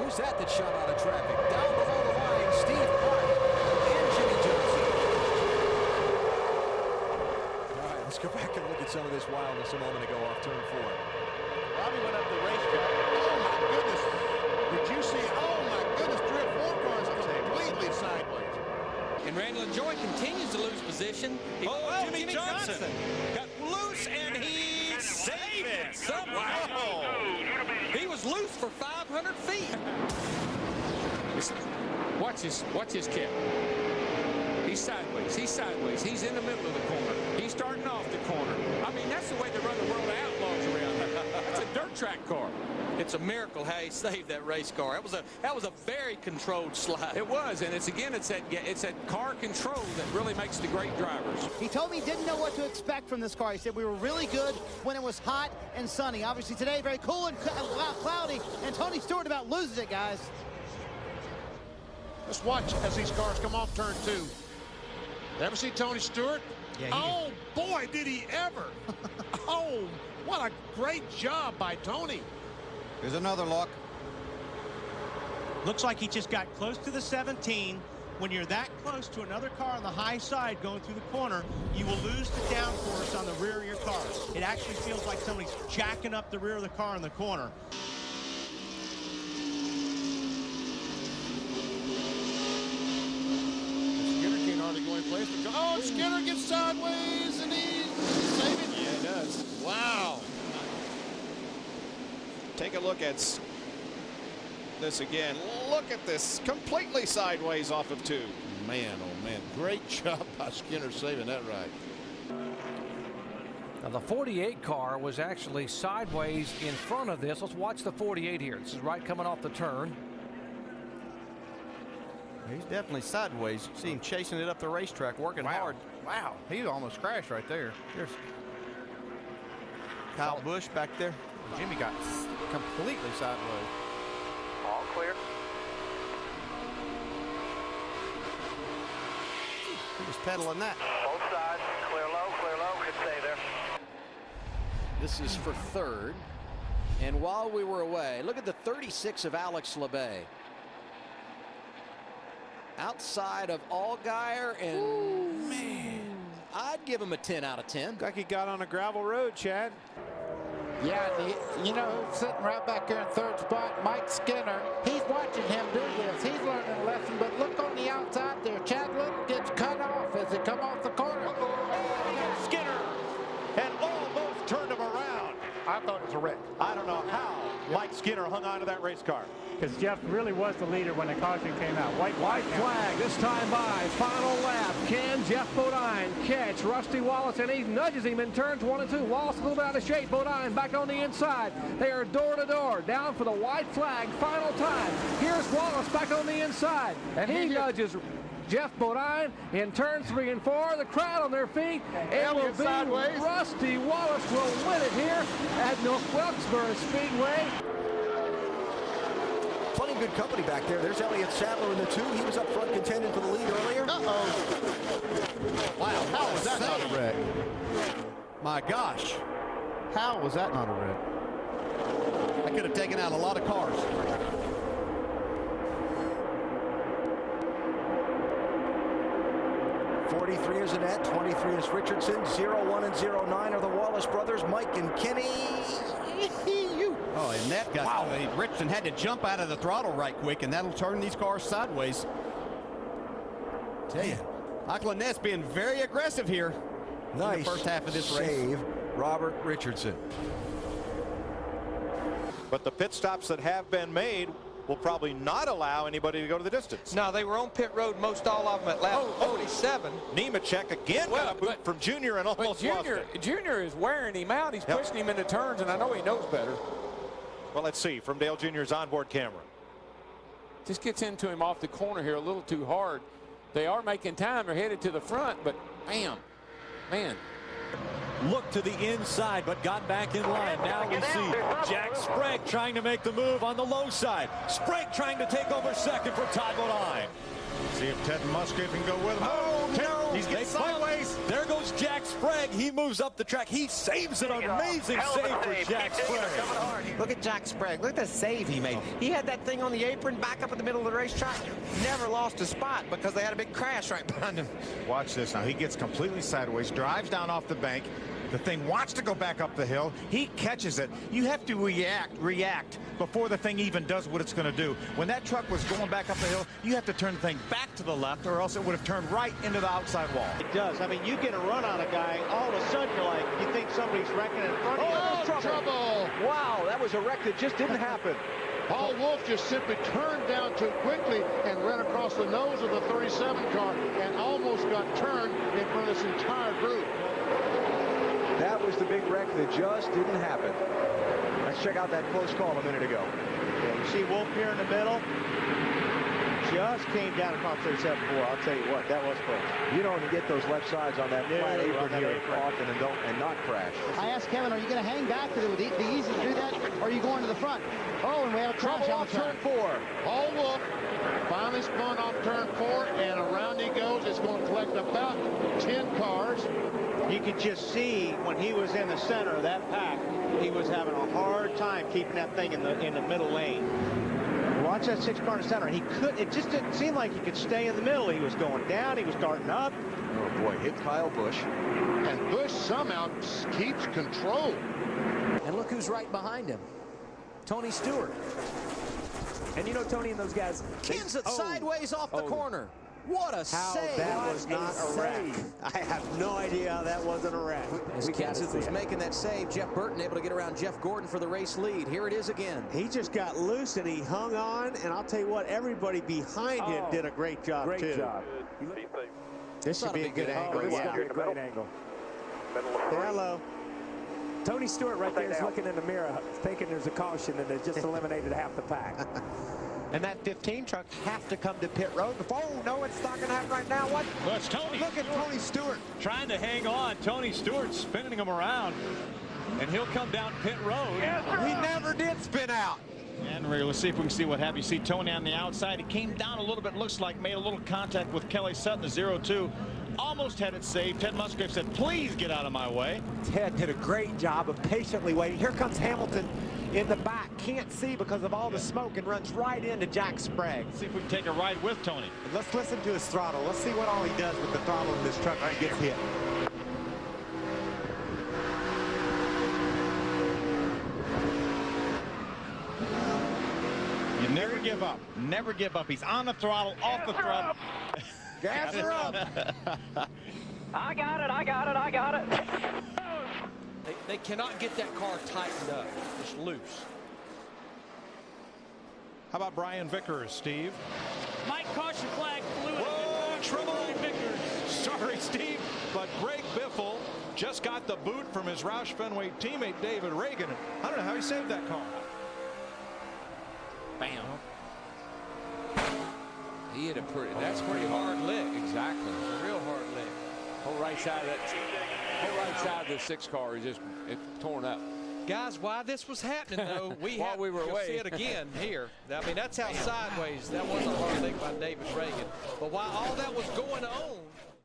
Who's that shot out of traffic? Down below the line, Steve Clark and Jimmy Johnson. All right, let's go back and look at some of this wildness a moment ago off turn 4. Robbie went up the racetrack. Oh, my goodness. Did you see? Oh, my goodness. 3 or 4 cars completely sideways. And Randall and Joy continues to lose position. Jimmy Johnson got loose, and he saved it somehow. He was loose for 500 feet. Watch his kick. He's sideways. He's in the middle of the corner. He's starting off the corner. I mean, that's the way they run the World of Outlaws around. That's a dirt track car. It's a miracle how he saved that race car. That was a very controlled slide. It was, and it's that car control that really makes the great drivers. He told me he didn't know what to expect from this car. He said we were really good when it was hot and sunny. Obviously today very cool and cloudy, and Tony Stewart about loses it, guys. Let's watch as these cars come off turn 2. Ever see Tony Stewart? Yeah, oh, boy, did he ever. Oh, what a great job by Tony. Here's another look. Looks like he just got close to the 17. When you're that close to another car on the high side going through the corner, you will lose the downforce on the rear of your car. It actually feels like somebody's jacking up the rear of the car in the corner. Skinner can't hardly go in place. Oh, Skinner gets sideways, and he's saving. Yeah, it does. Wow. Take a look at this again. Look at this, completely sideways off of 2. Man, oh man, great job by Skinner saving that right. Now the 48 car was actually sideways in front of this. Let's watch the 48 here. This is right coming off the turn. He's definitely sideways. See him chasing it up the racetrack, working hard. Wow, he almost crashed right there. There's Kyle Busch back there. Jimmy got completely sideways. All clear. He was pedaling that. Both sides, clear low, could stay there. This is for 3rd. And while we were away, look at the 36 of Alex LeBay. Outside of Allgaier, and man, I'd give him a 10 out of 10. Like he got on a gravel road, Chad. Yeah, you know, sitting right back there in 3rd spot, Mike Skinner. He's watching him do this. He's learning a lesson, but look on the outside there. Chad Little gets cut off as he come off the corner. Skinner and almost turned him around. I thought it was a wreck. I don't know how Mike Skinner hung on to that race car. Because Jeff really was the leader when the caution came out. White flag this time by. Final lap. Can Jeff Bodine catch Rusty Wallace? And he nudges him in turns 1 and 2. Wallace a little bit out of shape. Bodine back on the inside. They are door to door. Down for the white flag. Final time. Here's Wallace back on the inside. And he nudges Jeff Bodine in turns 3 and 4. The crowd on their feet. It will be sideways. Rusty Wallace will win it here at North Wilkesboro Speedway. Plenty of good company back there. There's Elliott Sadler in the 2. He was up front contending for the lead earlier. Wow, how was that not a wreck? My gosh. How was that not a wreck? I could have taken out a lot of cars. .43 is Annette, 23 is Richardson, 0-1 and 0-9 are the Wallace brothers, Mike and Kenny. Oh, and that got Richardson had to jump out of the throttle right quick, and that'll turn these cars sideways. Tell you, Michael Ness being very aggressive here in the first half of this race. Robert Richardson. But the pit stops that have been made will probably not allow anybody to go to the distance. No, they were on pit road most all of them at lap 47. Nemechek again got a boot from Junior and almost lost it. Junior is wearing him out. He's pushing him into turns, and I know he knows better. Well, let's see from Dale Jr.'s onboard camera. Just gets into him off the corner here a little too hard. They are making time. They're headed to the front, but man. Looked to the inside, but got back in line. Now we see Jack Sprague trying to make the move on the low side. Sprague trying to take over second for Todd Bodine. See if Ted Musgrave can go with him. Oh, no! He's getting sideways. There goes Jack Sprague. He moves up the track. He saves it. Amazing save for Jack Sprague. Look at Jack Sprague. Look at the save he made. He had that thing on the apron back up in the middle of the racetrack. Never lost a spot because they had a big crash right behind him. Watch this now. He gets completely sideways, drives down off the bank. The thing wants to go back up the hill. He catches it. You have to react before the thing even does what it's going to do. When that truck was going back up the hill, you have to turn the thing back to the left, or else it would have turned right into the outside wall. It does. I mean, you get a run on a guy, all of a sudden you're like, you think somebody's wrecking in front of you. Oh, trouble! Wow, that was a wreck that just didn't happen. Paul Wolf just simply turned down too quickly and ran across the nose of the 37 car and almost got turned in front of this entire group. That was the big wreck that just didn't happen. Let's check out that close call a minute ago. Yeah, you see Wolf here in the middle. Just came down across 37-4. I'll tell you what, that was close. You don't get those left sides on that flat apron here often and not crash. I asked Kevin, are you going to hang back? Because it would be easy to do that, or are you going to the front? Oh, and we have a crash Trouble off turn 4. Paul Wolf finally spun off turn 4, and around he goes. It's going to collect about 10 cars. You could just see when he was in the center of that pack, he was having a hard time keeping that thing in the middle lane. Watch that 6 car in the center. It just didn't seem like he could stay in the middle. He was going down. He was starting up. Oh boy, hit Kyle Busch. And Busch somehow keeps control. And look who's right behind him. Tony Stewart. And you know, Tony and those guys. Kins it sideways off the corner. What a save. That was not a wreck. I have no idea how that wasn't a wreck. As Kins was making that save, Jeff Burton able to get around Jeff Gordon for the race lead. Here it is again. He just got loose and he hung on, and I'll tell you what, everybody behind him did a great job too. Great job. This should be a good angle. This should be a great angle. Hello. Tony Stewart right there is looking in the mirror, thinking there's a caution, and they just eliminated half the pack. And that 15 truck have to come to pit road before. Oh, no, it's not going to happen right now. What? Well, it's Tony. Look at Tony Stewart. Trying to hang on. Tony Stewart spinning him around. And he'll come down pit road. He never did spin out. And let's see if we can see what happened. You see Tony on the outside. He came down a little bit, looks like made a little contact with Kelly Sutton, the 0-2. Almost had it saved. Ted Musgrave said, please get out of my way. Ted did a great job of patiently waiting. Here comes Hamilton in the back. Can't see because of all the smoke and runs right into Jack Sprague. Let's see if we can take a ride with Tony. And let's listen to his throttle. Let's see what all he does with the throttle in this truck when he gets hit. You never give up. Never give up. He's on the throttle, off the throttle. Gas her up. I got it. I got it. I got it. They cannot get that car tightened up. It's loose. How about Brian Vickers, Steve? Mike, caution flag flew. Whoa, trouble. Vickers. Sorry, Steve, but Greg Biffle just got the boot from his Roush Fenway teammate David Reagan. I don't know how he saved that car. Bam. He hit that's a pretty hard lick. Exactly. A real hard lick. Whole right side of this 6 car is just torn up. Guys, why this was happening though, we were away. See it again here. I mean, that's how sideways. That was a hard lick by David Reagan. But while all that was going on,